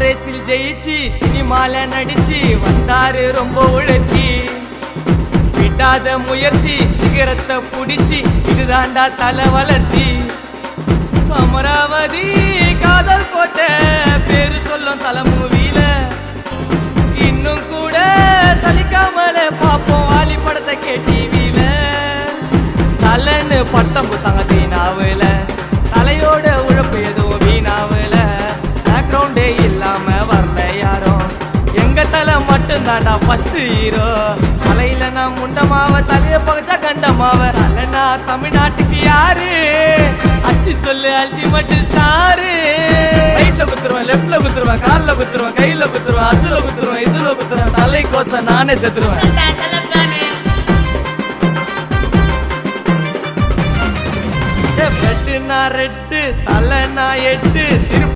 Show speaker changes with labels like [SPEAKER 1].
[SPEAKER 1] ரேஸில் ஜெயிச்சு சினிமால நடிச்சு வந்தாரு ரொம்ப உழைச்சி விடாத முயற்சி சிகரத்தை புடிச்சு இதுதாண்டா தலை வளர்ச்சி அமராவதி காதல் போட்ட பேரு சொல்லும் தலை மூவில இன்னும் கூட சலிக்காமல பாப்போம் வாலி படத்தை கேட்டிவில தலைன்னு பட்டம் குத்தாங்க தீனாவுல தலையோட உழப்பு எதுவும் வீணாவுல பேக்ரவுண்டே இல்லாம வரல யாரும் எங்க தலை மட்டும் தாண்டா ஃபர்ஸ்ட் ஹீரோ தலையில நான் முண்டமாவ தலைய பகச்சா கண்டமாவ தலைனா தமிழ்நாட்டுக்கு யாரு அச்சு சொல்லு அல்டிமேட் ஸ்டாரு ரைட்ல குத்துருவேன் லெஃப்ட்ல குத்துருவேன் கால்ல குத்துருவேன் கையில குத்துருவேன் அதுல குத்துருவேன் இதுல குத்துருவேன் தலை கோச நானே செத்துருவேன் பெட்டு நான் ரெட்டு தலை நான் எட்டு